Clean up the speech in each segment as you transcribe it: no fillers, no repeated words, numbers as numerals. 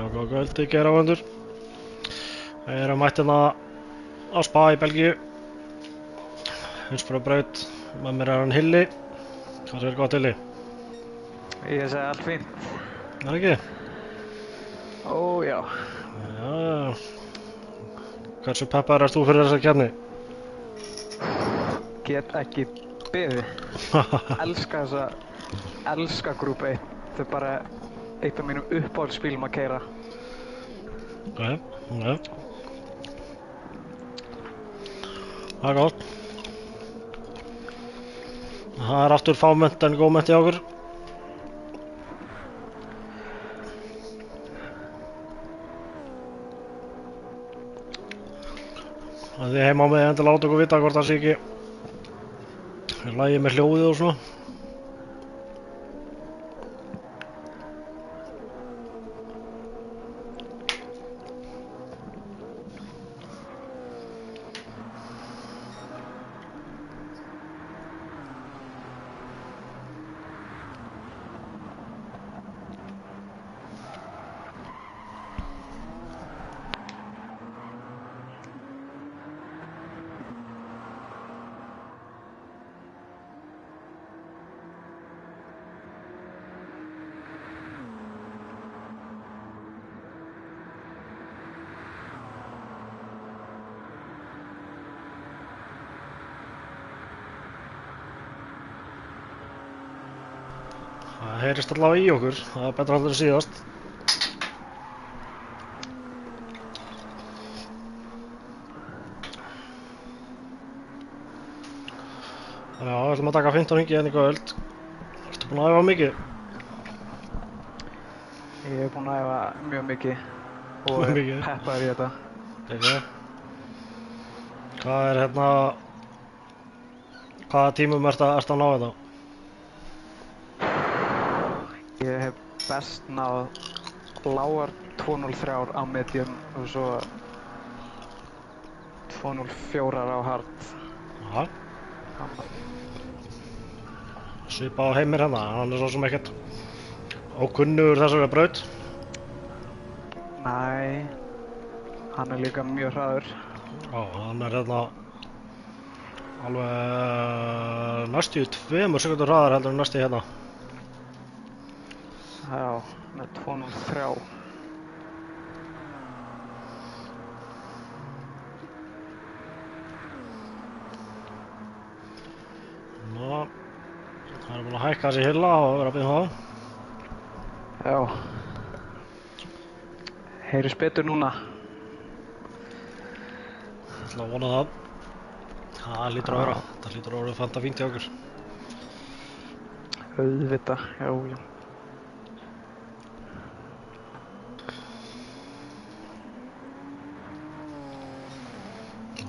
Góð kvöldi, kæra áhorfendur. Við erum mætt hérna á Spa í Belgíu. Hundsbrunabraut. Með mér er hann Hilli. Hvað segir gott, Hilli? Ég segi allt fínt. Er ekki? Ó, já. Já. Hversu peppaður ert þú fyrir þessa keppni? Get ekki beðið. Elska Group 1. Þetta er bara eitt af mínum uppáhaldsbílum að keyra. Ok. Það er gott. Það er aftur fámennt en góðmennt í okkur. Þið heima á mig endilega láta okkur vita hvort það sé ekki í lagi með hljóðið og svona. Það heyrist allavega í okkur, það er betra heldur en síðast. Já, við ætlum að taka 15 hringi hérna í kvöld. Ertu búinn að æfa mikið? Ég hef búinn að æfa mjög mikið og Mjög er mikið. peppaður í þetta. Hvað er hérna... Hvaða tímum ertu að ná þetta? Ég hef best náð lágar 203 á medium og svo 204 á hard. Aha. Svipa á Heimir hérna, hann er svo sem ekkert ókunnugur þessari braut. Nei, hann er líka mjög hraður. Já, hann er hérna alveg næstu 2 sekundur hraðar heldur en næstu hérna. Já, með 203. Ná, það er búin að hækka þessi hylla og vera að byrja það. Já. Heyrist betur núna. Ég ætla að vona það. Það lítur að vera. Það lítur að vera fanta fínt í okkur. Auðvitað, já.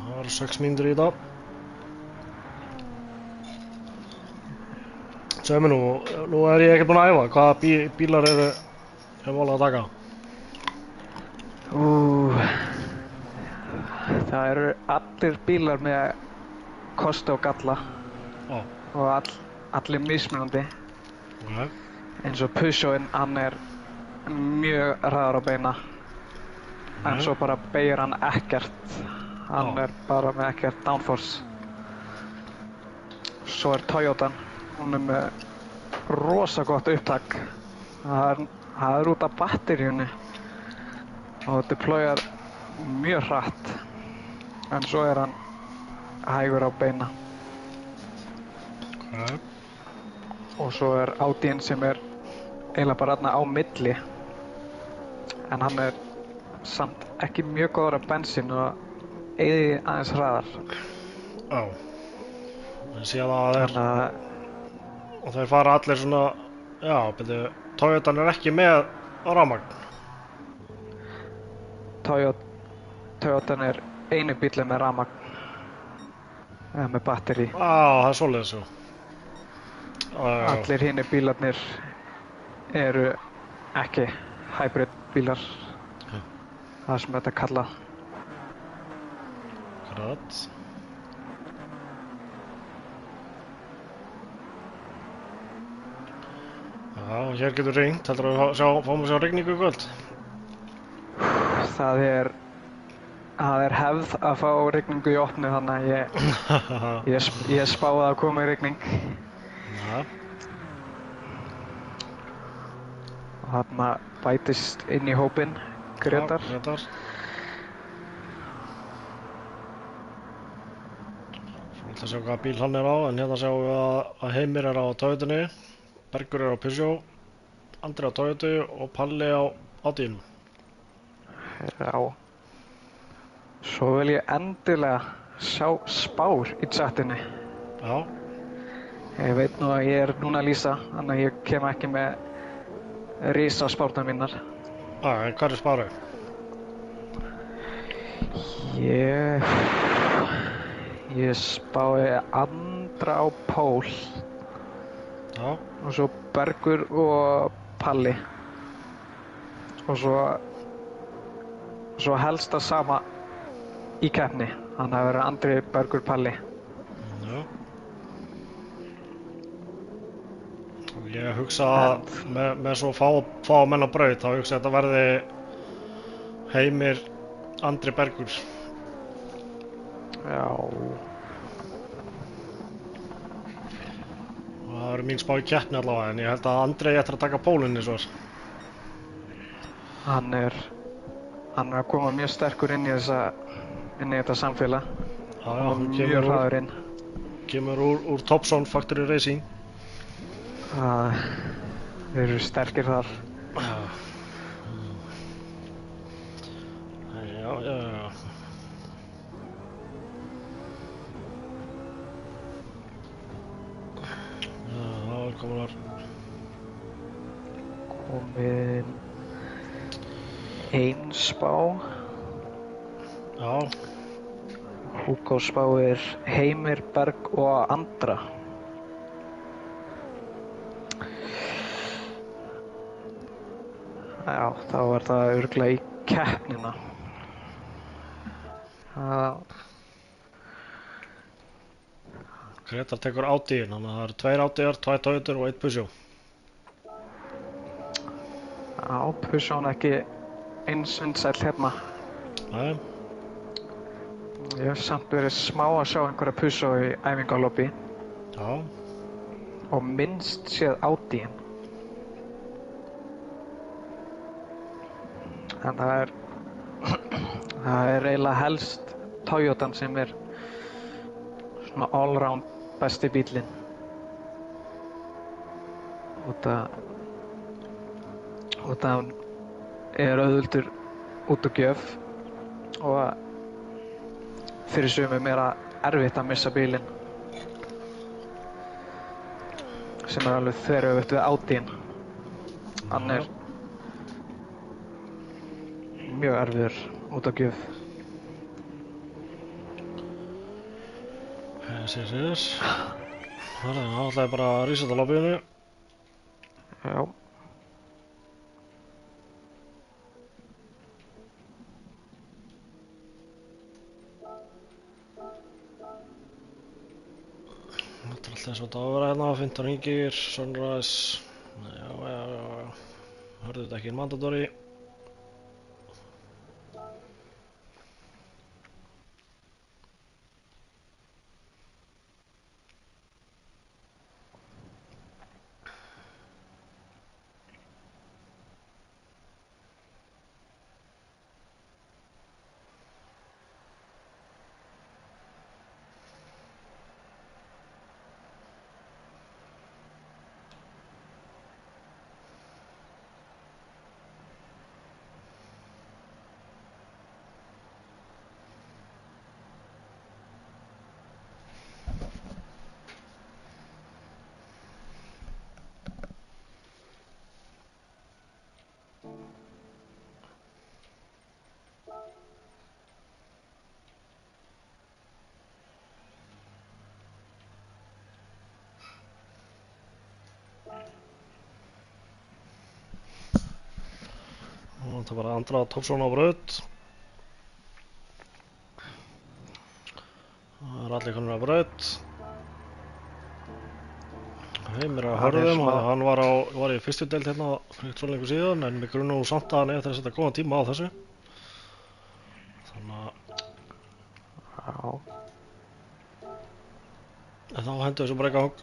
Það eru 6 mínútur í dag. Segðu mér nú er ég ekkert búinn að æfa. Hvaða bílar eru volið að taka? Það eru allir bílar með kosti og galla. Já. Og allir mismunandi. Ok. Eins og Peugeotinn, hann er mjög hraður á beina. En svo bara beygir hann ekkert. Hann er bara með ekkert downforce. Svo er Toyotan, hún er með rosa gott upptak. Það er út af batteríunni og deployar mjög hratt. En svo er hann hægur á beina. Ok. Og svo er Audiinn sem er eiginlega bara þarna á milli. En hann er samt ekki mjög góður af bensín og eyði aðeins hraðar. Já. Ég sé að það er... Og þeir fara allir svona... Já, betur... Toyotan er ekki með rafmagn. Toyotan er einu bílinn með rafmagn. Eða með batteri. Já, það er svoleiðis, jú. Allir hinir bílarnir eru ekki hybrid bílar. Það sem þetta kalla. Akkurat. Já, hér getur rignt. Heldurðu að fáum við sjá rigningu í kvöld? Það er hefð að fá rigningu í opnu, þannig að ég spáði að koma í rigning. Já. Og þarna bætist inn í hópinn Grétar. Já, Grétar. Svo ætla að sjá hvaða bíl hann er á, en hérna sjáum við að Heimir er á Toyotunni, Bergur er á Peugeot, Andri á Toyotu og Palli á Audíunum. Já. Svo vil ég endilega sjá spár í chatinu. Já. Ég veit nú að ég er núna að lýsa, þannig að ég kem ekki með risa spárnar mínar. En hvað er spáru? Ég spái Andra á pól. Já. Og svo Bergur og Palli. Og svo helst það sama í keppni. Þannig að vera Andri, Bergur, Palli. Já. Ég hugsa að með svo fá menn á braut, þá hugsa ég að þetta verði Heimir, Andri, Bergur. Já. Og það verður mín spá í keppni allavega, en ég held að Andri eftir að taka pólunni svo. Hann er að koma mjög sterkur inn í þetta samfélag. Já, hann mjög hraður inn. Kemur úr Topson Factory Racing. Þeir eru sterkir þar. Já. Það er komin ein spá. Já. Hugo spáir Heimir, Berg og Andra. Já, þá var það örugglega í keppnina. Grétar tekur Audíun, þannig að það eru 2 Audíar, 2 Toyotur og 1 Peugeot. Já, Peugeot ekki eins vinsæll hérna. Nei. Ég hef samt verið smá að sjá einhverja Peugeot í æfingalobby. Já. Og minnst séð Audíun. En það er eiginlega helst Toyotan sem er svona allround besti bílinn. Út að hann er auðveldur út á gjöf og fyrir sumum er erfitt að missa bílinn. Sem er alveg þveröfugt við Audíun. Hann er mjög erfiður út á gjöf. Yes. Það ætlaði bara að resetta lobbyinu. Já. Þetta er alltaf eins og þetta á að vera hérna, 15 hringir, Sunrise. Já. Hörðu þetta ekki mandatory. Það er bara Andra Topson á braut. Það er allir konur á braut. Heimir á hörðum, hann var í fyrstu deild hérna fyrir svo lengur síðan, en mig grunar nú samt að hann eigi eftir að setja góðan tíma á þessu. Þannig að Já. en þá hendur þessu bara í gang.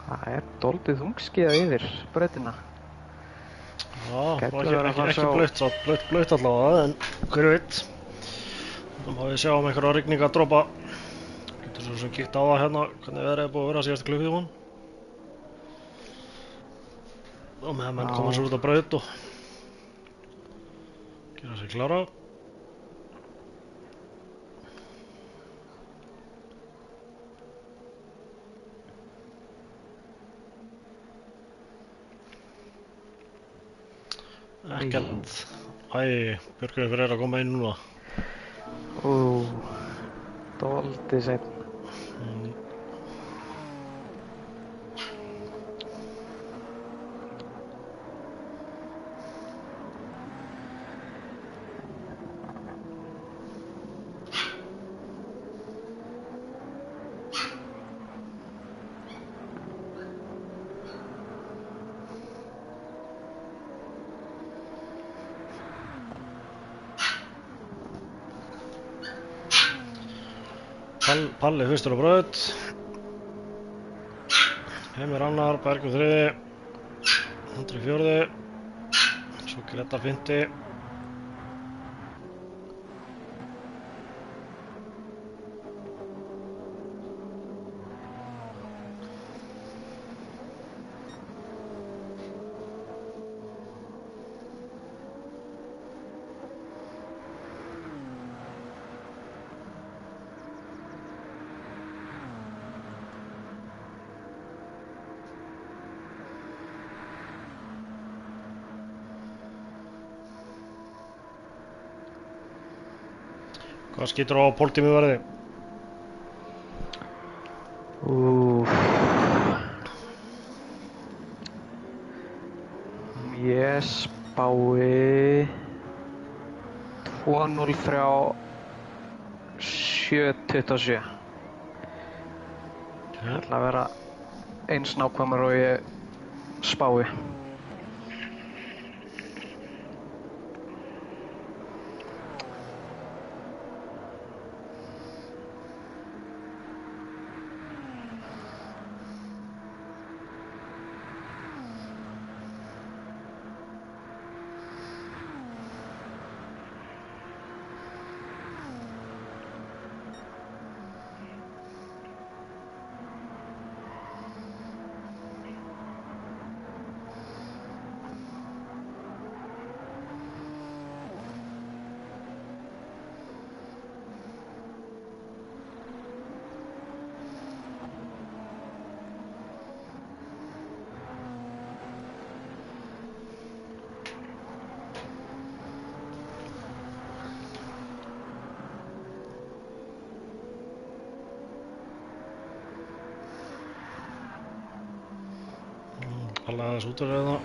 Það dálítið þungskíða yfir brautina. Já, Gæti ekki, verið að ekki, fara að ekki sjá- blautt allavega, en hver veit. Þá má við sjá einhverja rigninga að dropa. Getur svo sem kíkt á það hérna, hvernig veðrið búið að vera síðasta klukkutímann. Og meðan menn koma svo út á braut og gera sig klára. Ekkert. Björgvin fyrir að koma inn núna. Dálítið seinn. Palli fyrstur á braut. Heimir annar, Bergur þriði, Andri fjórði, svo Grétar fimmti. Hvað skýtur á póltími verði? Ég spái 2-0 frá 7-27. Ég ætla að vera eins nákvæmur og ég spái. Palli aðeins út af reyða.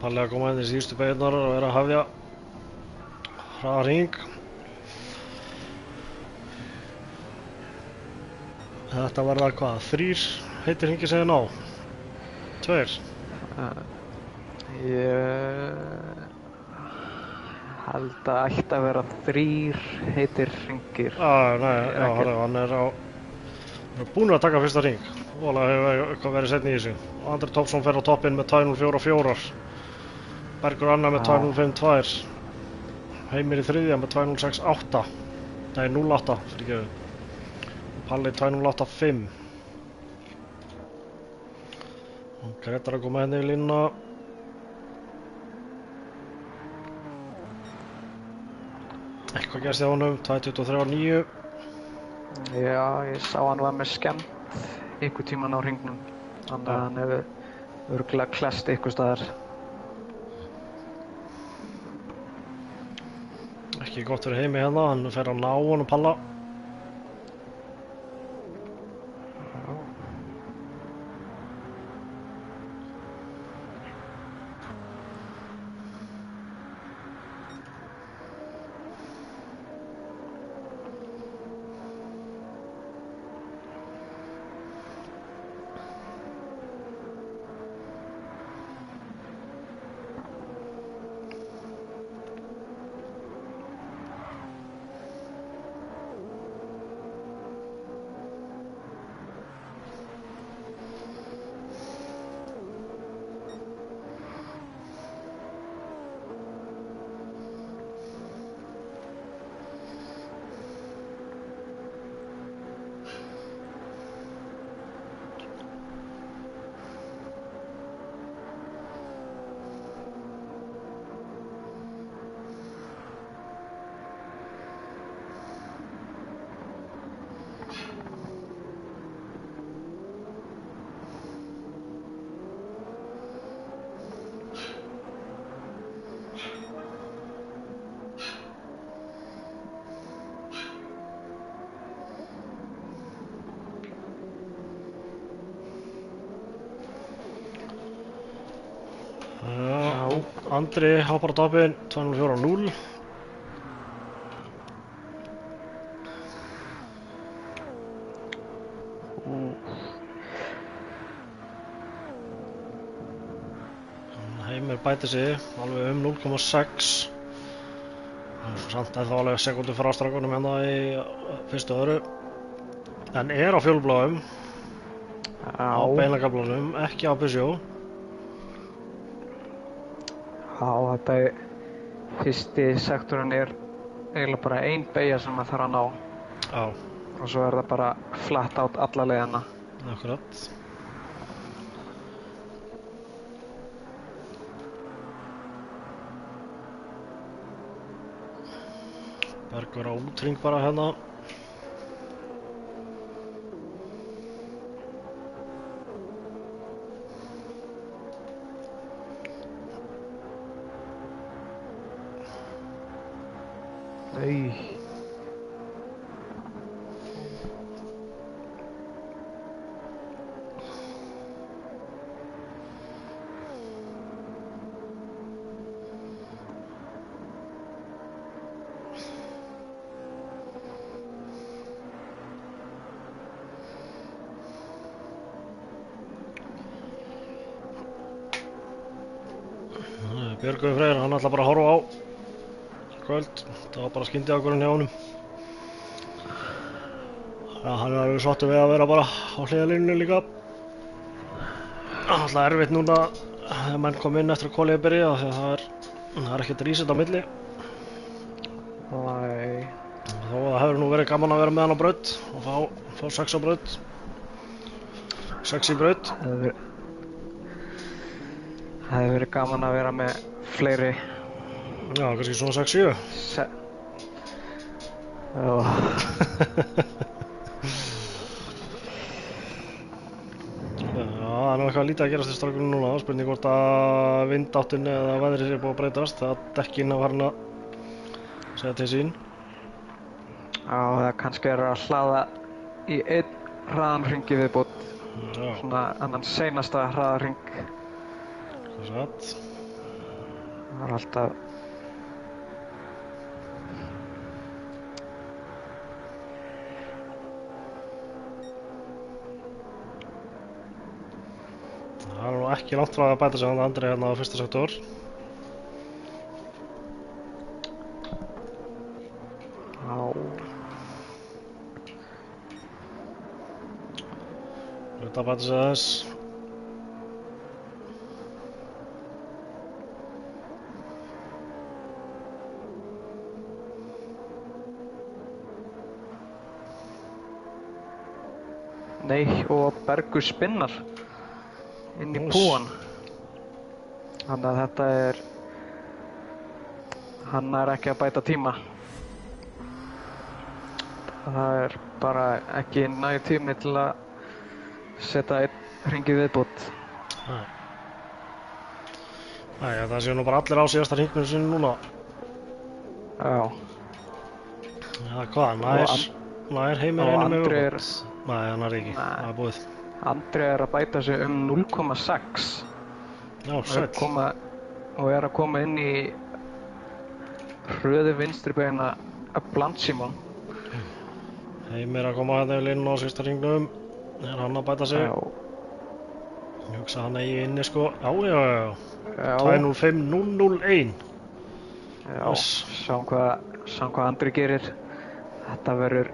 Palli að koma inn í síðustu beigurnar og vera að hafja hraða hring. Þetta verða hvað? 3 heitir hringir sem þið ná? 2? Ég held að ætti að vera 3 heitir hringir. Nei, já, hann er búinn að taka fyrsta hring. Voðalega hefur eitthvað verið seinni í þessu. Andri Tópsson fer á toppinn með 2.04.4. Bergur annar með 2.05.2. Heimir í þriðja með 2.06.8. Nei, 0.8 fyrirgefðu. Palli 2.085. Grétar að koma henni í línuna. Eitthvað gerst hjá honum, 2.23.9. Já, ég sá hann var með skemmt einhver tíman á hringnum. Þannig að hann hefur örugglega klesst einhvers staðar. Ekki gott fyrir Heimi hérna, hann fer að ná honum Palla. Andri hoppar á toppinn, 2.04.0. Heimir bætir sig alveg 0.6. Samt ennþá alveg sekundu frá strákunum hérna í fyrstu og öðru. En á fjólubláum. Á beinagaflanum, ekki á Peugeot. Já, þetta fyrsti sektorinn eiginlega bara ein beygja sem maður þarf að ná. Já. Og svo það bara flatt át alla leiðina. Akkurat. Bergur á útring bara hérna. Nei. Björgvin Freyr, hann ætla bara að horfa á kvöld. Það var bara skyndiákvörðun hjá honum. Ja, hann alveg sáttur við að vera bara á hliðarlínunni líka. Alltaf erfitt núna þegar menn kom inn eftir að kólið byrja því að það er ekkert reset á milli. Nei. Þó að það hefur nú verið gaman að vera með hann á braut og fá 6 á braut. 6 í braut. Það hefur verið gaman að vera með fleiri. Já, kannski svona 6-7. Já. Það er eitthvað lítið að gerast í strákunum núna. Spurning hvort að vindáttin eða veðrið sé búið að breytast. Það dekkin að farin að segja til sín. Já, það kannski að hlaða í einn hraðan hring í viðbót. Já. Svona annan seinasta hraðarhring. Það er satt. Það er alltaf... Það er nú ekki langt frá að bæta sig hann Andri hérna á fyrsta sektor. Já. Þetta bæta sig aðeins. Nei, og Bergur spinnar inn í Nice. púan. Þannig að þetta er... Hann er ekki að bæta tíma. Það er bara ekki nægur tími til að setja einn hring í viðbót. Nei. Nei, það séu nú bara allir á síðasta hringnum sinni núna. Já. Já, hvað? Nær Heimir og einu með Andri viðbót? Nei, hann er ekki. Nei. Það er búið. Andri er að bæta sig 0,6 Já, og sæll. er að koma inn í hröðu vinstri beina Blanchimon. Heimir að koma hérna inn á síðasta hringnum. Er hann að bæta sig? Já. Ég hugsa hann eigi inni sko. Já. Já. 205-001. Já. Yes. Sjáum hvað Andri gerir. Þetta verður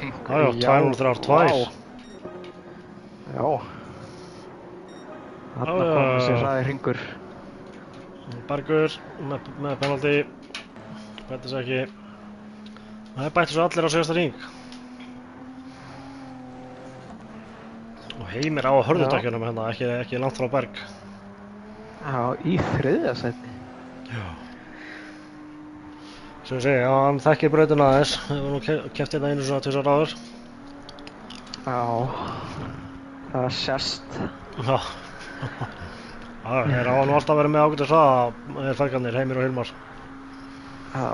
Já, 203-2. Já. Þarna kom þessi hraði hringur. Bergur með penalty. Bætti sig ekki. Það bætti svo allir á síðasta hring. Og Heimir á hörðutakjunum hérna, ekki langt frá Berg. Já, í þriðja sæti. Já. Sem ég segi, já, hann þekkir brautina aðeins. Hefur nú keppt hérna einu svona 2 áður. Já. Það sést. Já. Já, þeir hafa nú alltaf verið með ágætis hraða, feðgarnir, Heimir og Hilmar. Já.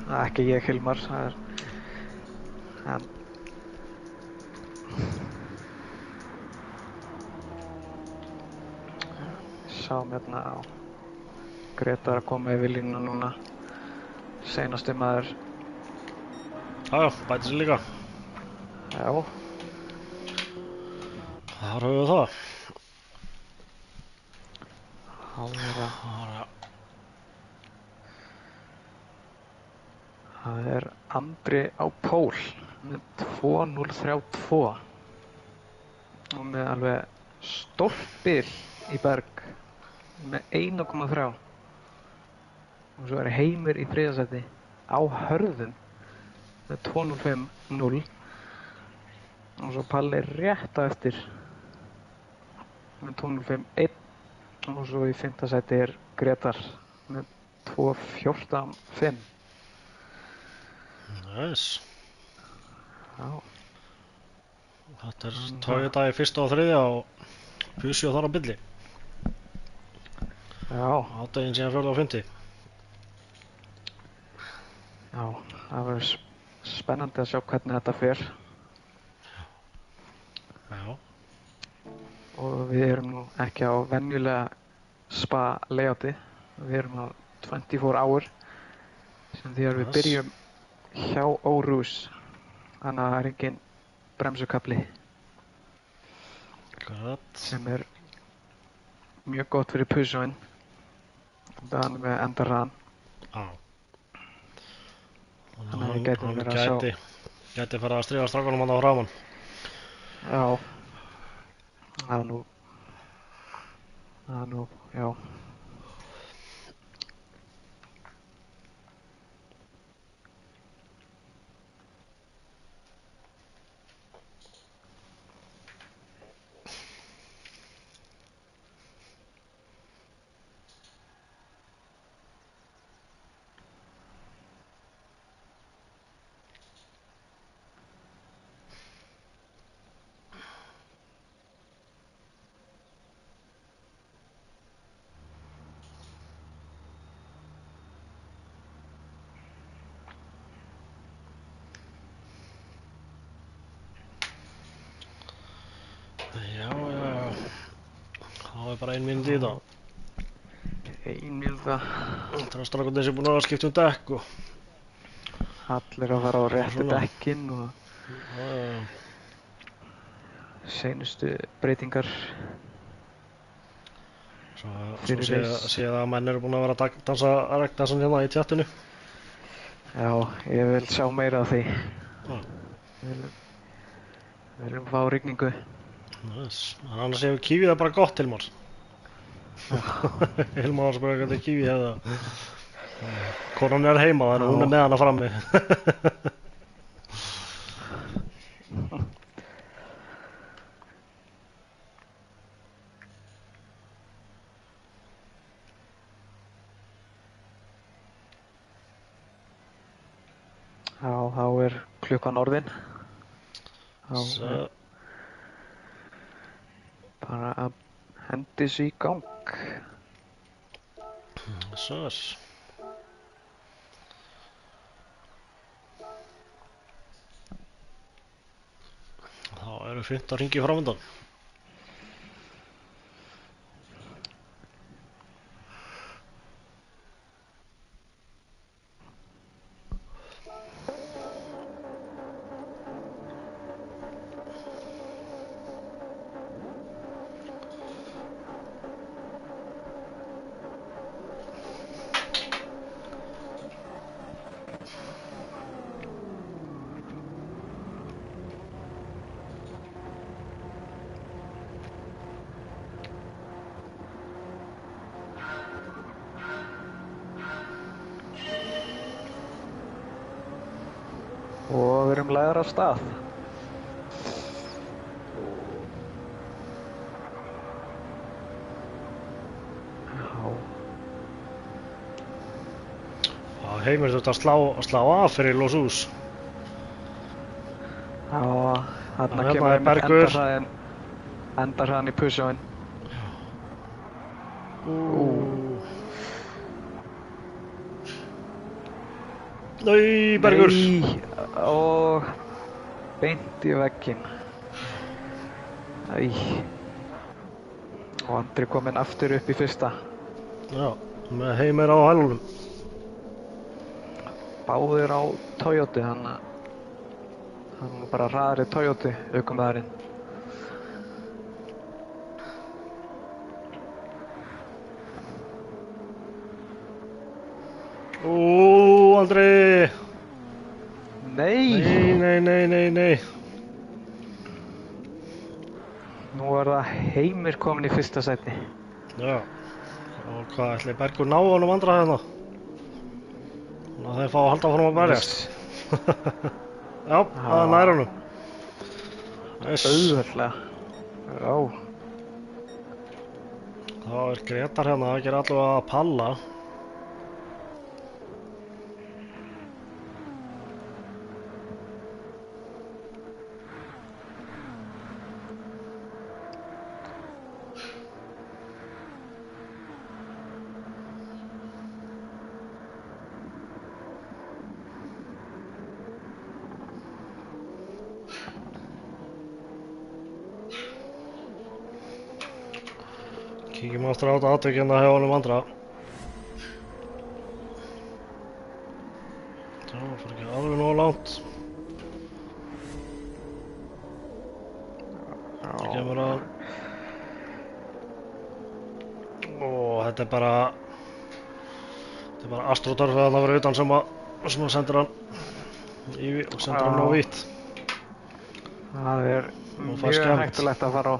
Það er ekki ég, Hilmar. Það er... En... Sjáum hérna á... Gretar að koma yfir línuna núna. Seinasti maður. Já, bæti sig líka. Já. Þar höfum við það. Það er Andri á pól með 2.032 og með alveg stórt bil í Berg með 1.3 og svo er Heimir í þriðja sæti á hörðum með 2.050 og svo Palli rétt á eftir með 2.051 og svo í fimmta sæti er Gretar með 2.14.5. Nice. Já. Þetta er Toyota í fyrsta og þriðja og Pussi og þar á billi. Já. Ádeginn síðan fjórða og fimmti. Já, það verður spennandi að sjá hvernig þetta fer. Já. Og við erum nú ekki á venjulega spa layouti. Við erum á 24 hour sem því að við byrjum hjá Órús. Þannig að það er engin bremsukafli. Akkurat. Sem er mjög gott fyrir Pussuinn. Þannig með endarraðan. Já. Þannig að við gætum verið að sjá. Gæti fara að stríða strákunum hann á hraman. Já. Það er nú, já. Já. Það er bara 1 mínúti í þetta. 1 mínúta. Það er strákundir sem búin að skipta dekk og... Allir að fara á réttu dekkin og Já. seinustu breytingar. Svo sé að menn eru búin að vera að dansa regndansan hérna í tjattinu. Já, ég vil sjá meira af því. Já. Við viljum fá rigningu. Nice. En annars hefur kífið það bara gott, Hilmar. Hilmar var að spyrja hvernig kífið hefði. Konan er heima þannig að hún er með hana frammi. Já, þá er klukkan orðin. Þá Svo, er bara að hendi sig í gang. svo er. Þá eru 15 hringi framöndan. Og við erum lagðar af stað. Já, Já, Heimir þurfti að slá af fyrir Los Ús. já, þarna Hérna kemur er einmitt Bergur. endarhraðin í pusjóin. Nei, Bergur. Nei, og beint í vegginn. Æ. Og Andri kominn aftur upp í fyrsta. Já, með Heimir á hælunum. Báðir á Toyota, hann var bara hraðari Toyota aukumæðurinn. Andri. Nei! Nei. Nú er það Heimir kominn í fyrsta sæti. Já. Og hvað ætli Bergur ná honum Andra hérna? Þannig að þeir fá að halda fórum að berjast. Já, það er nær honum. Auðveldlega. Já. Þá er Gretar hérna, það gerir allavega að palla. Kíkjum aftur á þetta atvikina hjá honum Andra. Það fór ekki alveg nógu langt. Það kemur að... Þetta er bara Astrodorf að það verið utan sem að sendir hann og sendir hann á vítt. Það er Og fær mjög skemmt. hættulegt að fara á.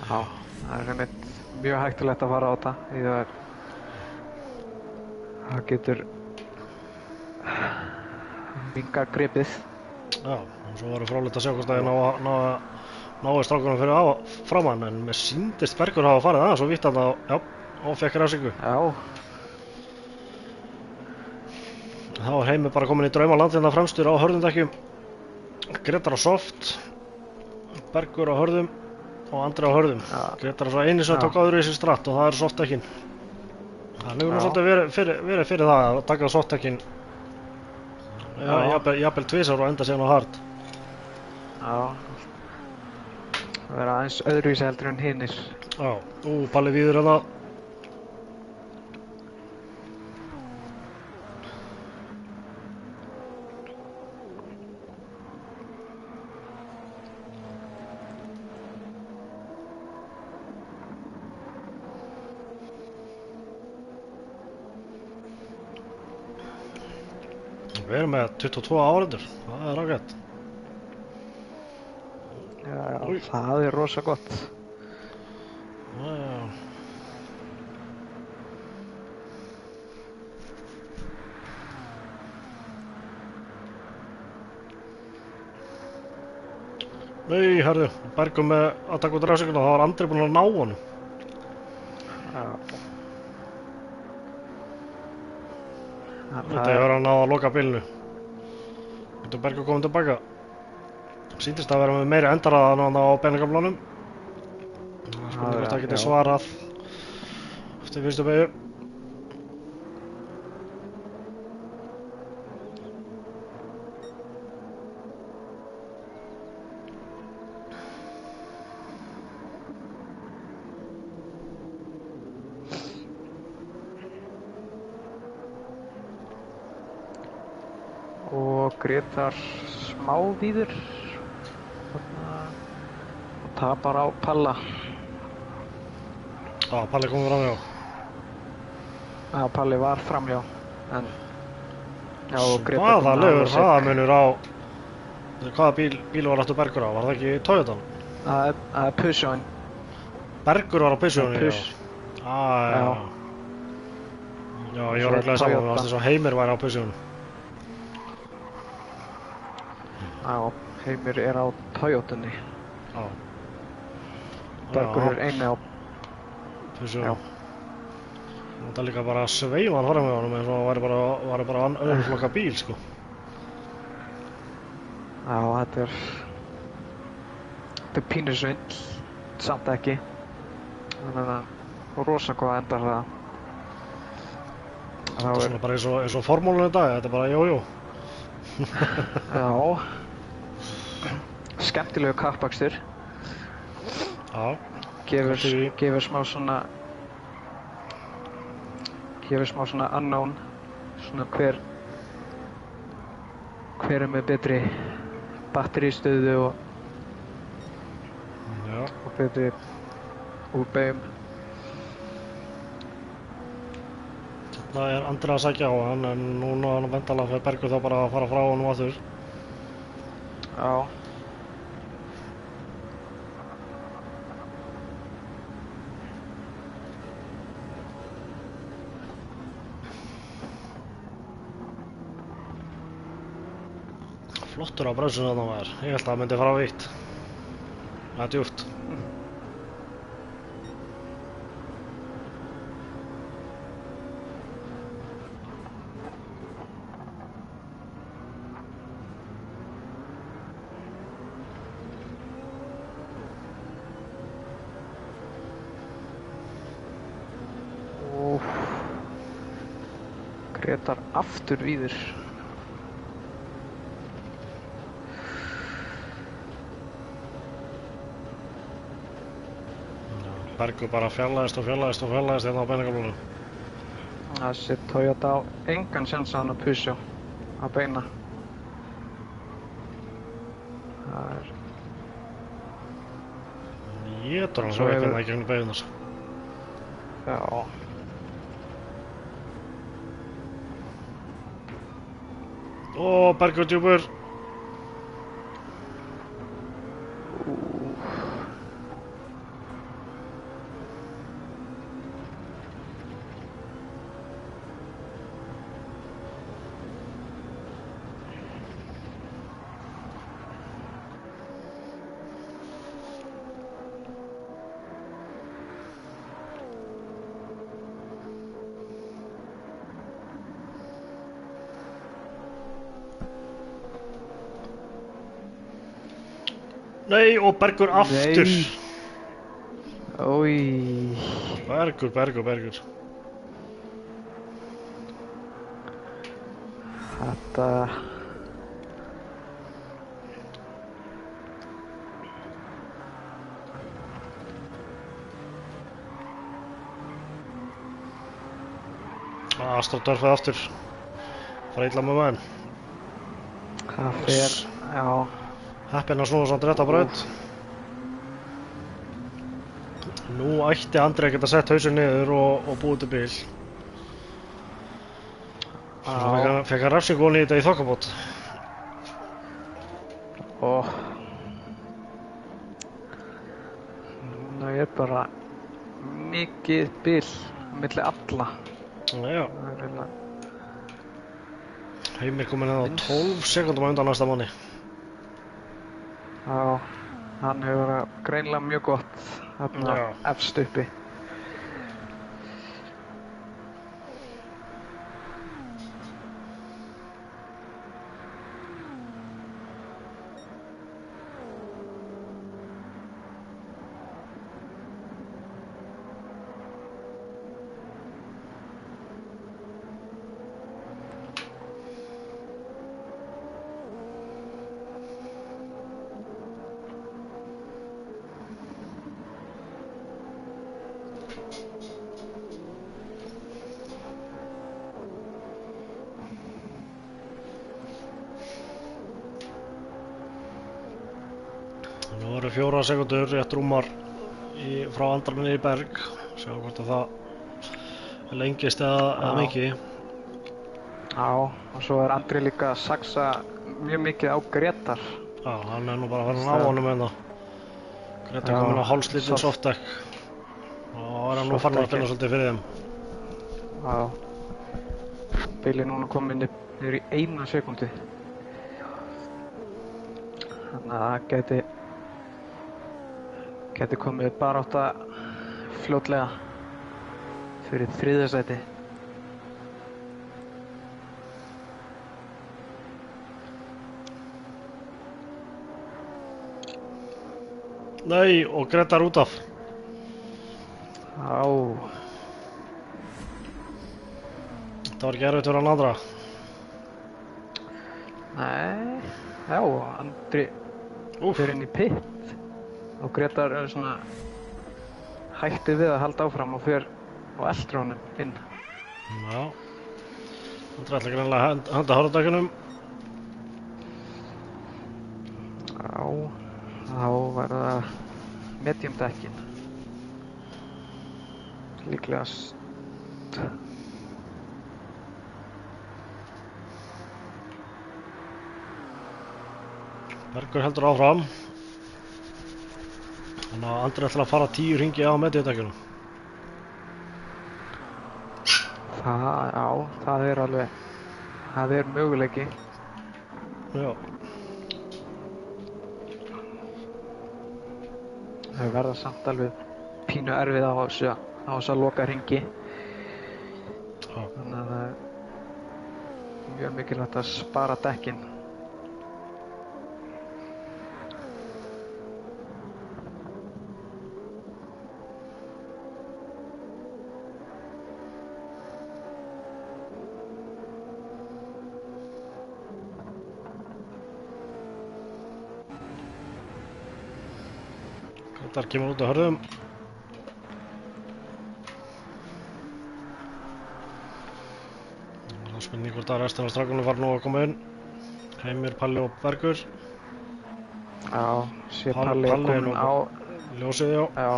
Já, það er einmitt mjög hættulegt að fara á þetta. Það getur mingar gripið. Já, og svo verður fróðlegt að sjá hvort það náði strákunum fyrir framann, en mér sýndist Bergur hafa farið aðeins og vítt að það, já, og fekk refsingu. Já, Þá er Heimir bara komin í draumaland hérna fremstur á hörðumdekkjum. Gretar á soft, Bergur á hörðum og Andri á hörðum. Já. Gretar á svo eini sem tók áður í þessi stratt og það er softdekkin. Það hefur nú Já. svolítið verið fyrir það að taka softdekkin. Já, jafnvel tvisar og enda síðan á hard. já. Það verður aðeins öðruvísi heldur en hinnir. Já, Palli víður hérna. Við erum með 22 áhorfendur, það er ágætt. Já, Új. það er rosa gott. Já. Nei, herðu, Bergur með að taka út refsinguna, það var Andri búinn að ná honum. Já. Þetta hefur hann náð að loka bílnu. Getur Bergur komið tilbaka. Sýndist að vera með meiri endaraðan á beinagaflanum. Spurning hvort það geti svarað eftir fyrstu beygju. Og Grétar Smávíður og tapar á Palla. Já, Palli komið framhjá. Já, Palli var framhjá, en já, og Grétar Svaðalegur hraðamunur á... Hvaða bíl var aftur Bergur á? Var það ekki Toyotan? Það er Peugeotin. Bergur var á Peugeotinni, Push. já. Já. Já, ég var reglaði saman, það var þess að Heimir væri á Peugeotinni. Já, Heimir er á Toyotinni. Já. Bergur er eini á Peugeot. Það er líka bara sveiman fram með honum eins og það væri bara öðrum flokka bíl, sko. Já, þetta er pínu svindl, samt ekki. Þannig að rosa hvað endar það. Þetta er svona bara eins og formúlunni í dag, þetta er bara jú. Já. Skemmtilegu kappakstur. Já. Gefur smá svona unknown, svona hver er með betri batterístöðu og betri úrbeyjum. Þetta er Andri að sækja á hann, en núna vendalega fyrir Bergur þá bara að fara frá honum aftur. Já. Flottur á bremsunum þarna maður. Ég held að það myndi fara á eitt. Það er djúpt. Grétar aftur víður. Bergur bara fjarlægist hérna á beinagaflunum. Þessi Toyota á engan séns að hann að Peugeot að beina. Það er... Étur hann svo ekki í gegnum beigunar. Já. Ó, Bergur djúpur. Nei, og Bergur aftur. Nei. Ói. Bergur. Þetta... Astor dörfið aftur. Fara illa með menn. Það fer, já. Heppinn að snúa samt rétt á braut. Nú ætti Andri að geta sett hausinn niður og búið til bíl. Svo fekk hann refsingu ofan í þetta í þokkabót. Og... Núna er bara mikið bil milli alla. Já. Heimir kominn á 12 sekúndum á undan næsta manni. Já, hann hefur greinilega mjög gott þarna efst uppi. 4 sekúndur rétt rúmar frá Andra niður í berg. Sjá hvort að það lengist eða mikið. Já, og svo Andri líka að saxa mjög mikið á Gretar. Já, hann nú bara farin á honum hérna. Gretar komin á hálslítinn softdeck. Og hann nú farin að finna svolítið fyrir þeim. Já. Billy núna komin upp niður í 1 sekúndu. Þannig að það gæti komið barátta fljótlega fyrir 3. sæti. Nei, og Gretar út af. Já. Það var ekki erfitt fyrir hann Andra. Nei, já, Andri fer inn í pitt og Gretar er svona hætti við að halda áfram og fer á eldur honum inn. Já. Andri ætla greinilega að henda hárudekkunum. Já, þá var það medium dekkin. Líklegast. Bergur heldur áfram. Þannig að Andri ætla að fara 10 hringi á mediumdekkjunum. Það er alveg, það er möguleiki. Já. Það verða samt alveg pínu erfið á þessu að loka hringi. Þannig að það er mjög mikilvægt að spara dekkin. Gretar kemur út á hörðum. Það er spurning hvort að restina af strákunum var nú að koma inn. Heimir, Palli og Bergur. Já, sé Palli er komin á ljósið, já.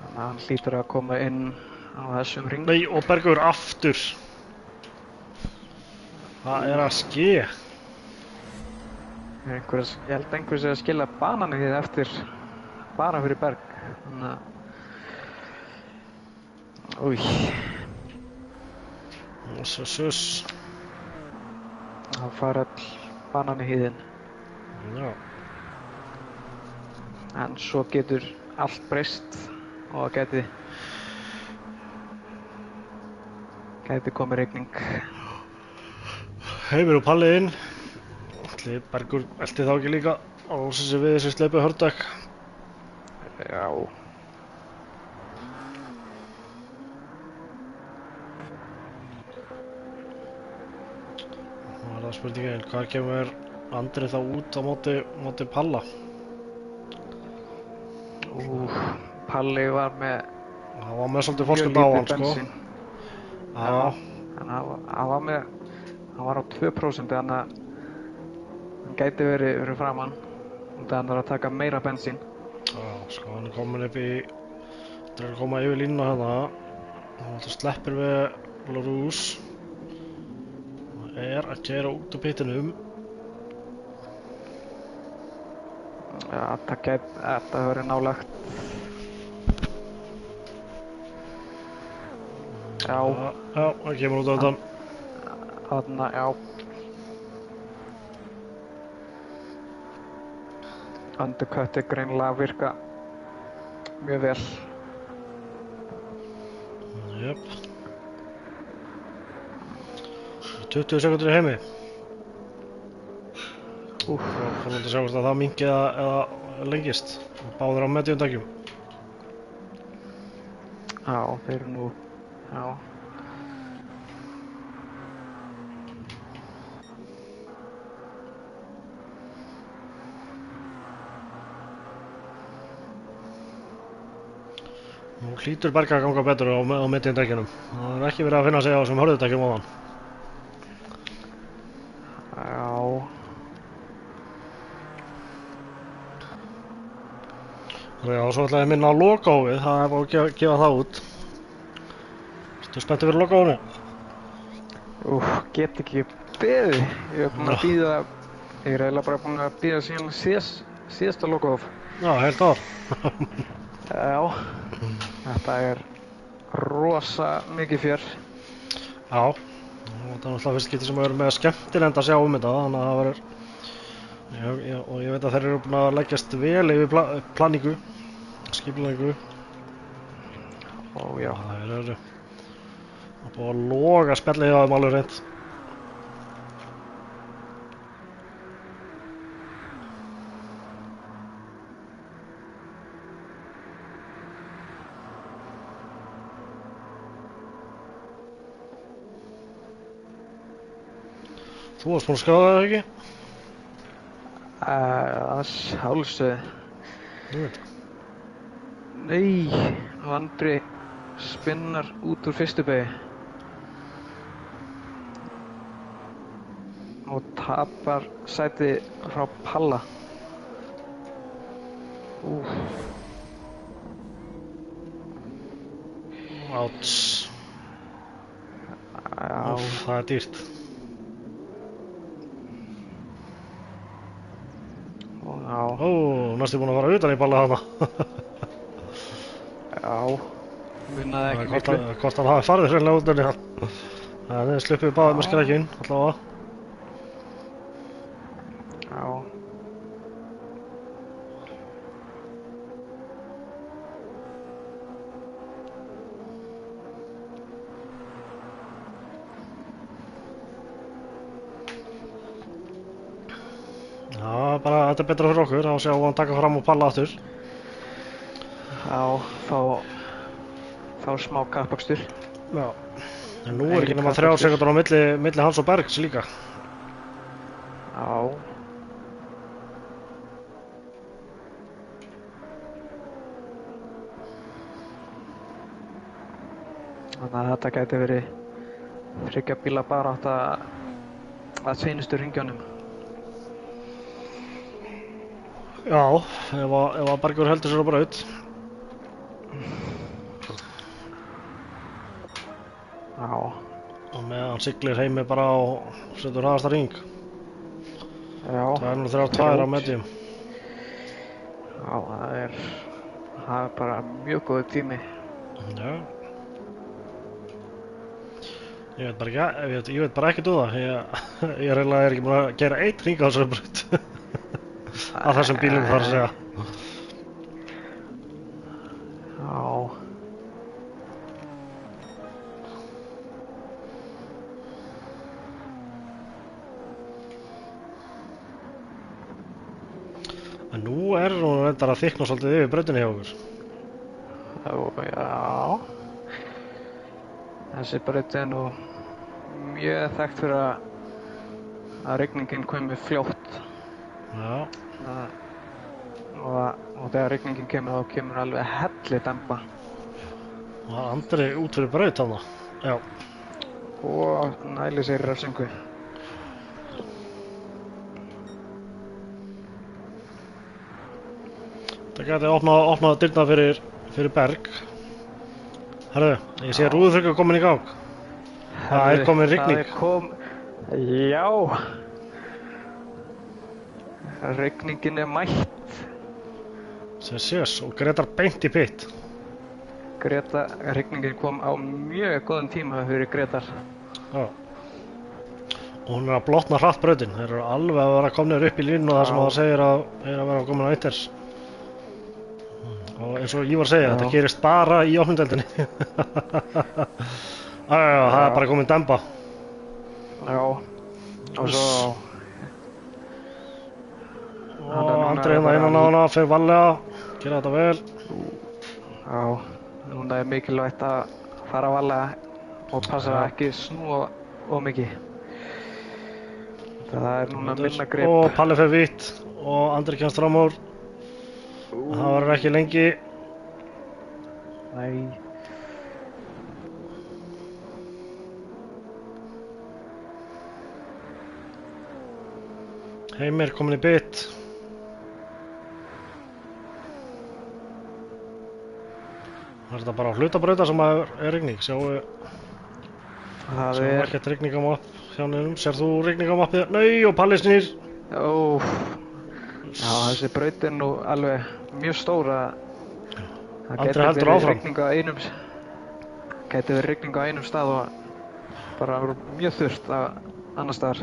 Þannig að hann hlýtur að koma inn á þessum hring. Nei, og Bergur aftur. Það er að ske. Ég held einhvers að skila banani því eftir bara fyrir Berg. Þannig að... Új. Sus. Það fara all banani híðin. Já. En svo getur allt breyst og það gæti komið rigning. Heimir og Palli inn. Bergur elti þá ekki líka og losið sig við þessi sleipu hörðdekk. Já. Nú er það spurningin, hvað kemur Andri þá út á móti Palla? Palli var með... Það var með svolítið forskund á hann, sko. Já. En hann var á 2%, þannig að hann gæti verið framann og það er að taka meira bensín. Já, sko, hann er komin upp í... Það er að koma yfir línuna hérna. Það sleppir við Lorús. Það er að keyra út úr pittinum. Já, þetta verið nálagt. Já, það kemur út á þetta. Þarna, já. Undercut er greinilega að virka mjög vel. Jöp. 20 sekundur í heimi. Þannig að sjá hvort að það mingi eða lengist. Báðir á mediumdekkjum. Já, þeir eru nú, já. Nú hlýtur Berg að ganga betur á mediumdekkjunum. Það er ekki verið að finna sig á þessum hörðudekkjum áðan. Já. Já, svo ætlaði ég að minna á lokahófið, það er búið að gefa það út. Ertu spenntur fyrir lokahófinu? Get ekki beðið. Ég er búinn að bíða, ég er eiginlega bara búinn að bíða síðan síðasta lokahóf. Já, heilt ár. Já, þetta er rosa mikið fjör. Já, og þetta er náttúrulega fyrst skipti sem að vera með skemmtilegt að sjá þetta, þannig að það verður... Og ég veit að þeir eru búin að leggjast vel yfir planningu, skipulagningu. Já. Það eru búið að loga spjallið hjá þeim alveg reynd. Þú varst búin að skráða það ekki? Að sjálfsögðu. Ég veit. Nei, Andri spinnar út úr fyrstu beygju. Og tapar sæti frá Palla. Áts. Já. Það er dýrt. Já. Næstu búin að fara utan í Palla hana. Já. Munaði ekki miklu. Hvort hann hafi farið hreinlega út en það. Það er sluppið báðið með skrækinn, allavega. Já. Já, bara þetta er betra fyrir okkur að sjá hann taka fram og Palla aftur. Já, þá smá kappakstur. Já. En nú er ekki nema 3 sekúndur á milli hans og Bergs líka. Já. Þannig að þetta gæti verið 3 bíla barátta að seinustu hringjónum. Já, ef að Bergur heldur sér á braut. Já. Og meðan siglir heimi bara og setur hraðasta hring. Já. 232 á medium. Já, það er bara mjög góður tími. Já. Ég veit bara ekkert um það. Ég reynilega er ekki búin að gera 1 hring á þessari braut. Að þessum bílum þarf að segja. Já. En nú er hún reyndar að þykna svolítið yfir brautinni hjá okkur. Já. Þessi braut er nú mjög þekkt fyrir að rigningin komi fljótt. Já. Og þegar rigningin kemur þá kemur alveg hellidemba. Og það er Andri út fyrir braut þarna. Já. Og næli sér í refsingu. Það gæti opnað dyrna fyrir Berg. Herðu, ég sé rúðuþrykkur komin í gang. Það er komin rigning. Já. Rigningin er mætt. Yes, og Gretar beint í pitt. Rigningin kom á mjög góðan tíma fyrir Gretar. Já. Og hún er að blotna hratt brautin. Þeir eru alveg að vera komnir upp í línu þar sem það segir að vera komin á Eiters. Og eins og ég var að segja, þetta gerist bara í opnindeldinni. Það er bara komin demba. Já. Og svo... Og Andri hérna innan á hana, fer varlega, gera þetta vel. Já, núna er mikilvægt að fara varlega og passa að ekki snúa of mikið. Það er núna minna grip. Og Palli fer vitt og Andri kemst fram úr. Það verður ekki lengi. Nei. Heimir komin í bit. þetta bara á hlutabrauta sem er rigning? Sjáum ekkert rigningarmapp hjá neinum. Sér þú rigningarmappið? Nei, og Palli snýr. Óf. Já, þessi braut nú alveg mjög stór að það Andri heldur áfram. Gæti verið rigning á einum stað og bara mjög þurrt á annar staðar.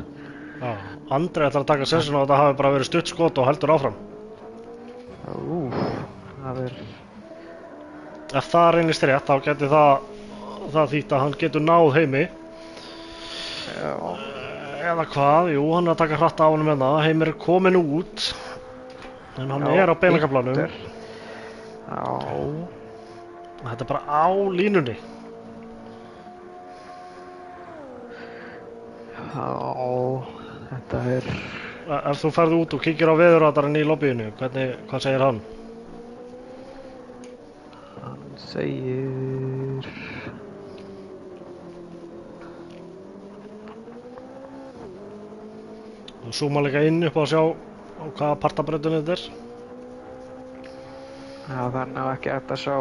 Já, Andri ætlar að taka sensin á að þetta hafi bara verið stutt skot og heldur áfram. Það er... Ef það reynist rétt, þá geti það þýtt að hann getur náð Heimi. Já. Eða hvað, jú, hann er að taka hratt af honum með það. Heimir er komin út, en hann er á beinakaflanum. Já. Þetta er bara á línunni. Já, þetta er... Ef þú ferð út og kíkir á veðurradarinn í lobbyinu, hvað segir hann? Hann segir... Þú zooma líka inn upp að sjá á hvaða partabrautinni þetta er. Já, það er ná ekki hægt að sjá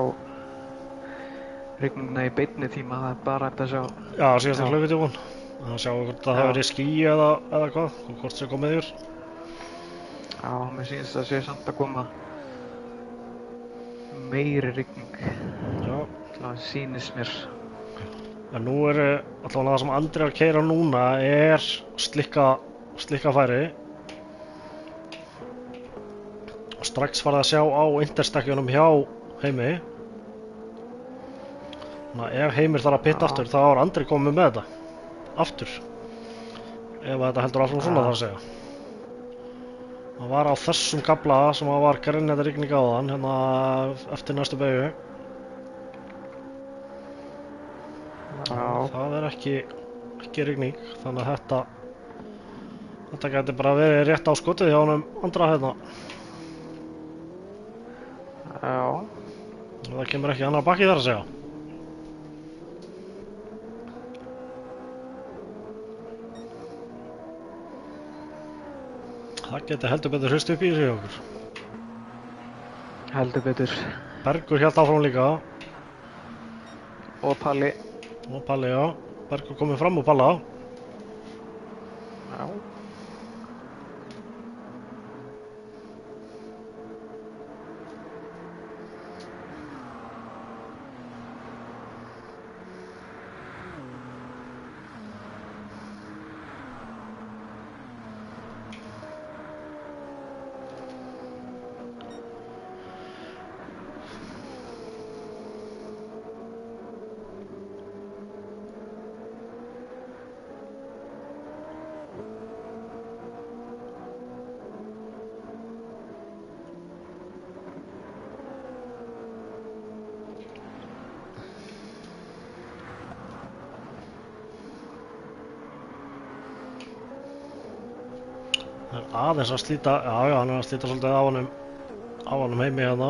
rigninguna í beinni tíma, það er bara hægt að sjá... Já, síðast klukkutíman. Það sjáum hvort það hefur verið ský eða hvað, hvort sem komið yfir. Já, mér sýnist að sé samt að koma meiri rigning. Já. Það sýnist mér. En nú allavega það sem Andri er að keyra núna er slikka færi. Og strax farið að sjá á interstekjunum hjá Heimi. Þannig að ef Heimir þarf að pitta aftur þá er Andri komið með þetta. Aftur. Ef þetta heldur áfram svona þar að segja. Það var á þessum kafla sem var grenjandi rigning á þann, hérna eftir næstu beygju. Já. Það er ekki rigning, þannig að þetta geti bara verið rétt á skotið hjá honum Andra hérna. Já. Það kemur ekki annar bakki þar að segja. Það geti heldur betur hrist upp í sig okkur. Heldur betur. Bergur hélt áfram líka. Og Palli. Og Palli, já. Bergur komið fram og Palla. Já. Það er aðeins að slíta, já, hann er að slíta svolítið á honum Heimi hérna.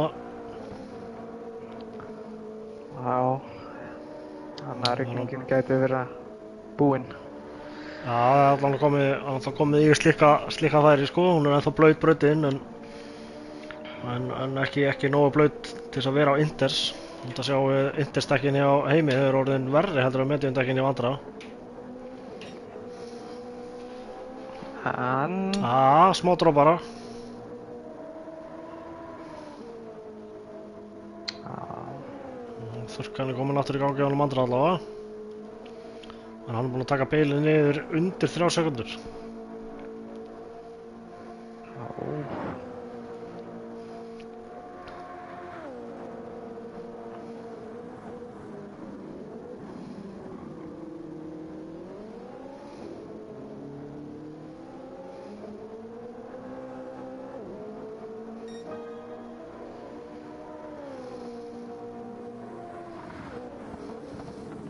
Já. Þannig að rigningin gæti verið búinn. Já, það er alltaf komið í slíka færi, sko. Hún er ennþá blaut brautin, en ekki nógu blaut til þess að vera á Inters. Þetta sjáum við Interstekkin hjá Heimi, þau eru orðin verri heldur en mediumdekkin hjá Andra. Smá drop bara. Þurrkan er komin aftur í gangi á honum Andra allavega. En hann er búinn að taka beilið niður undir 3 sekundur.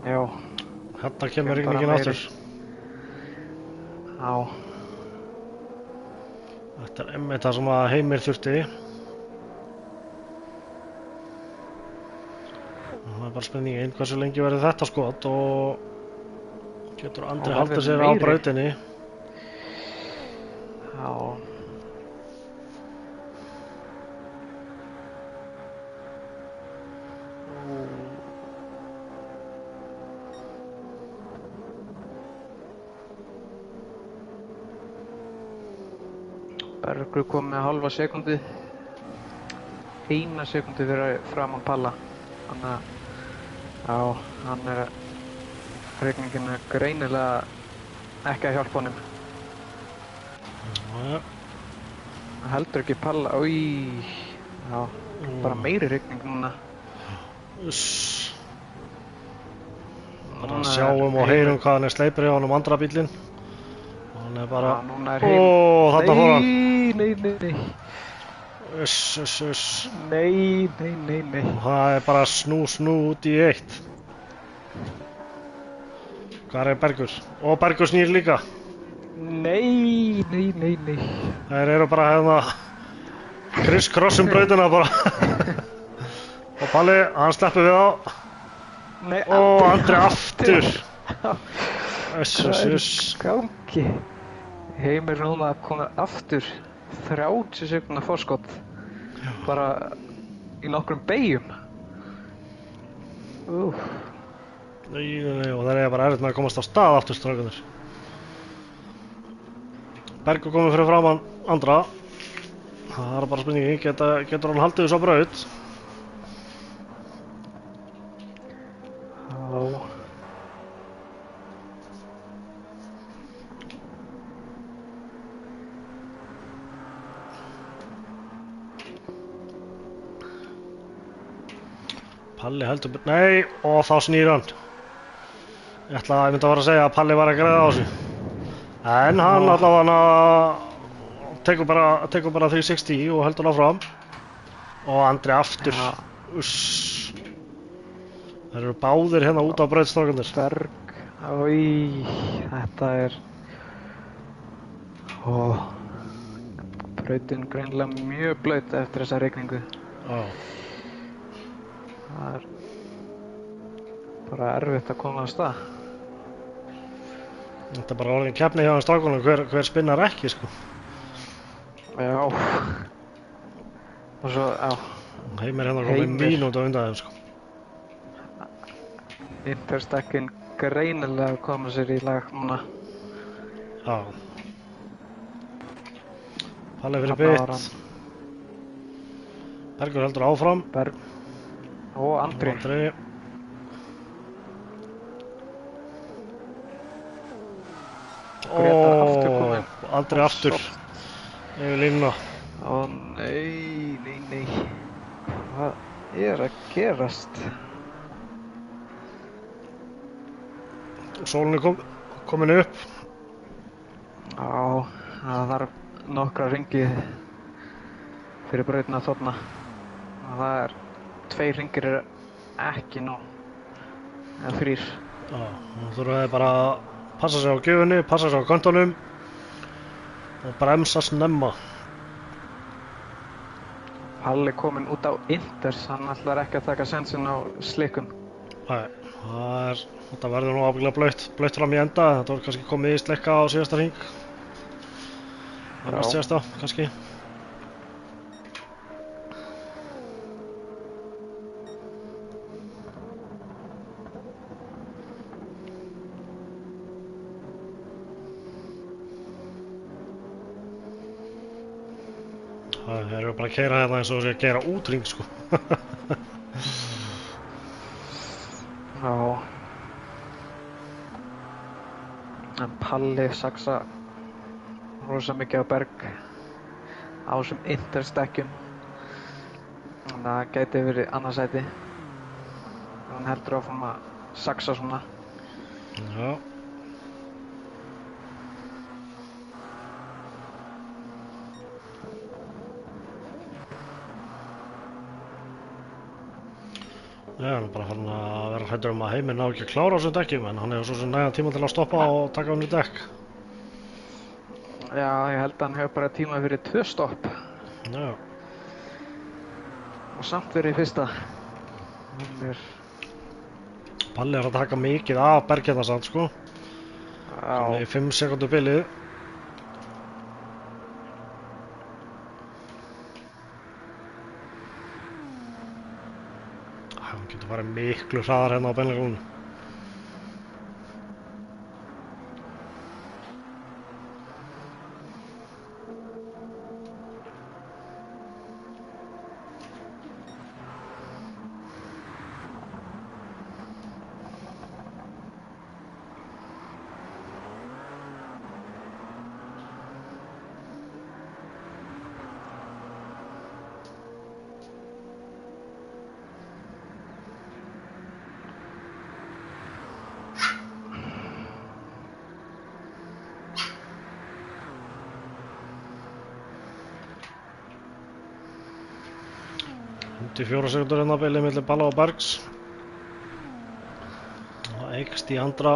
Já. Hérna kemur rigningin aftur. Já. Þetta er einmitt það sem að Heimir þurfti. Það er bara spurningin hversu lengi verður þetta skot og getur Andri haldið sér á brautinni. Já. Bergur kom með halva sekundu. 1 sekundu fyrir framan Palla. Þannig að, já, hann rigningin greinilega ekki að hjálpa honum. Já. Hann heldur ekki Palla, já, bara meiri rigning núna. Uss. Bara sjáum og heyrum hvað hann sleipur í honum andra bílinn. Hann bara, Já, núna heim. þarna fór hann. Nei. Uss. Nei. Það bara snú út í eitt. Hvar Bergur? Og Bergur snýr líka. Nei. Þeir eru bara hérna criss-crossum brautina bara. Og Palli, hann sleppur við á. Nei, Og Andri aftur. Uss. Gangi. Heimir núna komið aftur 30 sekúndna forskot. Bara í nokkrum beygjum. Nei, og það er bara erfitt með að komast á stað aftur strákarnir. Bergur komið fyrir framan Andra. Það er bara spurningi, getur hann haldið þessu á braut? Já. Palli heldur... Nei, og þá snýr hann. Ég myndi að fara að segja að Palli var að greiða á sig. En hann allavega tekur bara 360 og heldur áfram. Og Andri aftur. Uss. Þeir eru báðir hérna út á brautstrákarnir. Berg. Þetta er... Brautin greinilega mjög blaut eftir þessa rigningu. Já. Það er bara erfitt að koma á stað. Þetta er bara orðin keppni hjá strákunum, hver spinnar ekki, sko. Já. Og svo, já. Heimir hérna komið mínútu á undan þeim, sko. Interstakkin greinilega að koma sér í lag núna. Já. Palli fyrir Þarna var bit. Bergur heldur áfram. Berg. Og Andri. Grétar aftur kominn. Andri aftur. Yfir línuna. Nei. Hvað er að gerast? Sólin er komin upp. Já, það þarf nokkra ringi fyrir brautina þarna. Það er 2 ringir eru ekki nóg. Eða 3. Já, nú þurfa þeir bara að passa sig á gjöfunni, passa sig á kantunum og bremsa snemma. Palli kominn út á Inters, hann ætlar ekki að taka sensinn á slikum. Nei, þetta verður nú ábyggilega blautt fram í enda. Þetta voru kannski komið í slikka á síðasta hring. Það er næst síðasta, kannski. Þeir eru bara að keyra hérna eins og þeir keyra útring, sko. Já. En Palli saksa rosa mikið á Berg á þessum Interstekkjum. Þannig að það gæti verið annarsæti. Hann heldur áfram að saksa svona. Já. Ég er nú bara farin að vera hræddur að Heimir ná ekki að klára á þessum dekkjum, en hann hefur svo sem nægan tíma til að stoppa og taka hann í dekk. Já, ég held að hann hefur bara tíma fyrir 2 stopp. Já. Og samt verið í fyrsta. Palli er að taka mikið af Berg hérna samt, sko. Já. Í 5 sekúndur bilið. Hann getur farið miklu hraðar hérna á beinleikunum. 54 sekundur hérna bilið milli Palla og Bergs. Það eykst í andra.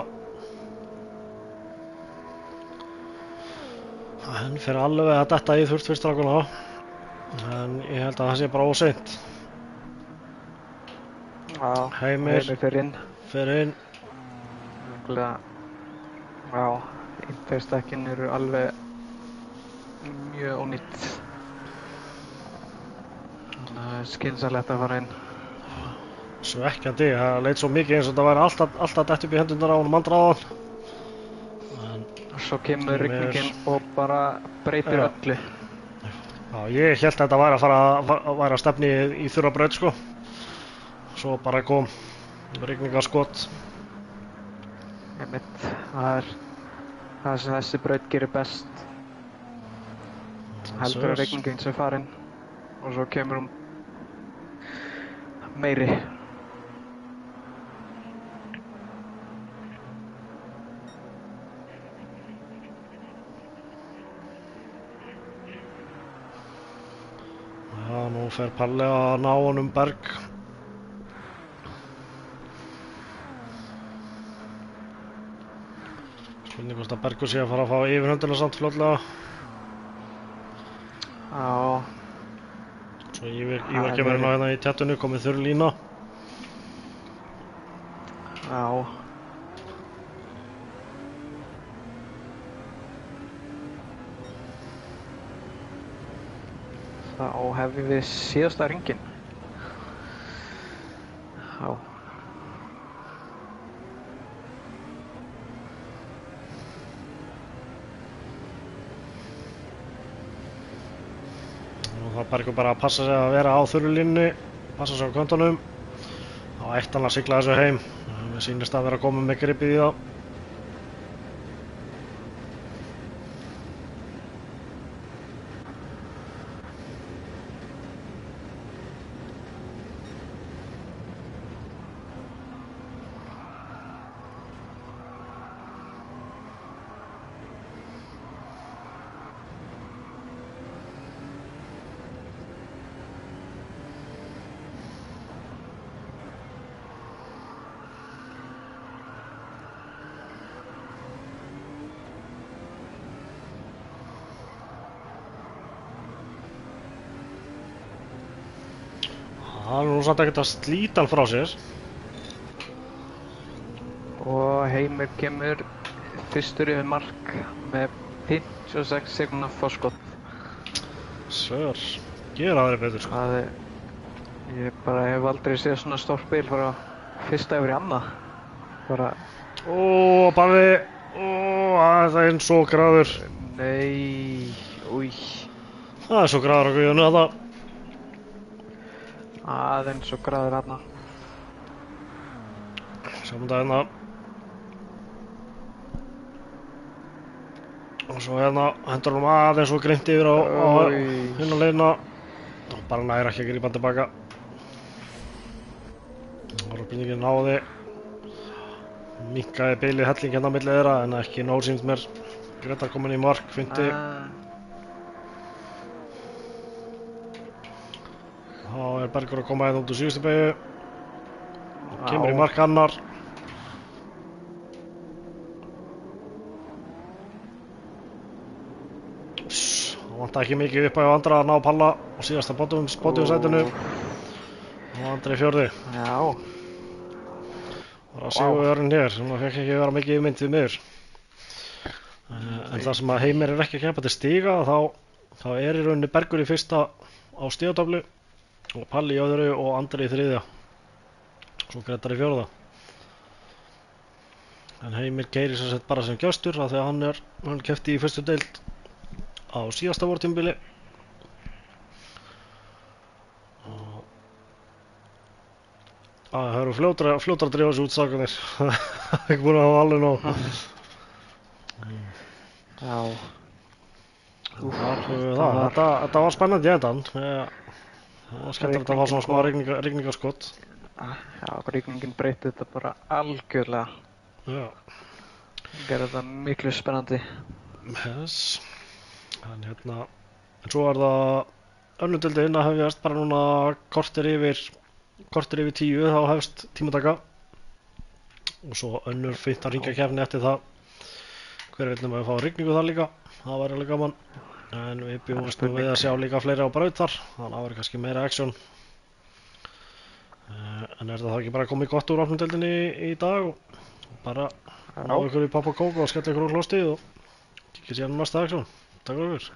Hann fer alveg að detta í þurrt fyrst strákuna. En ég held að það sé bara óseint. Já, Heimir fer inn. fer inn. Já, interstakkin eru alveg mjög ónýtt. Skynsamlegt að fara inn. Svekkjandi, það leit svo mikið eins og þetta væri alltaf dett upp í hendurnar á honum andráðan. Svo kemur rigningin og bara breytir öllu. Já, ég hélt að þetta væri að stefni í þurra braut sko. Svo bara kom rigningarskot. Einmitt, það er það sem þessi braut gerir best. Heldur að rigningin sem farin og svo kemur hún meiri. Já, nú fer Palli að ná honum Berg. Spurning hvort að Bergur sé að fara að fá yfirhöndina samt fljótlega. Já. Svo Ívar kemur inn á hérna í tjatinu, komið þurr lína. Já. Þá hefum við síðasta hringinn. Já. Og það Bergur bara að passa sig að vera á þurru línunni, passa sig á köntunum. Þá ætti hann að sigla þessu heim. Mér sýnist að vera að koma með gripið í það. Það er nú samt ekkert að slíta hann frá sér. Og Heimir kemur fyrstur yfir mark með 56 sekúndna forskot. Sör, gera aðri betur sko. Ég bara hef aldrei séð svona stórt bil frá fyrsta yfir í annað. Bara... Palli, það er eins og gráður. Nei, új. Það er svo gráður á guðinu þetta. Aðeins og gráður hérna. Sjáum þetta hérna. Og svo hérna hendur hann aðeins og grimt yfir á hinn á leiðina. Og bara næra ekki að grípa hann tilbaka. Orðbindingin náði. Minnkaði bilið helling hérna á milli þeirra en ekki nóg sýnt mér. Gretar komin í mark, fyndi. Þá er Bergur að koma hérna út úr síðustu beygju. Kemur í mark annar. Það vantar ekki mikið upp á Andra að ná Palla á síðasta bottomsætinu. Og Andri fjórði. Já. Það var sigurvegurinn hér, sem það fekk ekki vera mikið yfirmynd við miður. En það sem að Heimir er ekki að keppa til stiga, þá er í rauninni Bergur í fyrsta á stigatöflu. Og Palli í öðru og Andri í þriðja. Svo Gretar í fjórða. En Heimir keyrir sem sett bara sem gestur af því að hann keppti í fyrstu deild á síðasta vortímabili. Það eru fljótar að drífa þessu út sakanir. Það er ekki búin að hafa alveg nóg. Já. Þetta var spennandi endan. Það var skemmtilegt að fá svona smá rigningarskot. Já, rigningin breytti þetta bara algjörlega. Já. Gerði þetta miklu spennandi. Yes. En svo er það önnur deildin að hefjast bara núna korter yfir 10 þá hefst tímataka og svo önnur 15 hringakeppni eftir það. Hver veit nema við fáum rigningu þar líka, það væri alveg gaman. En við bjóðumst nú við að sjá líka fleiri á braut þar, þannig að það væri kannski meira action. En er það þá ekki bara komið gott úr opnum deildinni í dag og bara ná ykkur í papp og kók og skella ykkur úr klostið og kíkja síðan næsta action. Takk fyrir.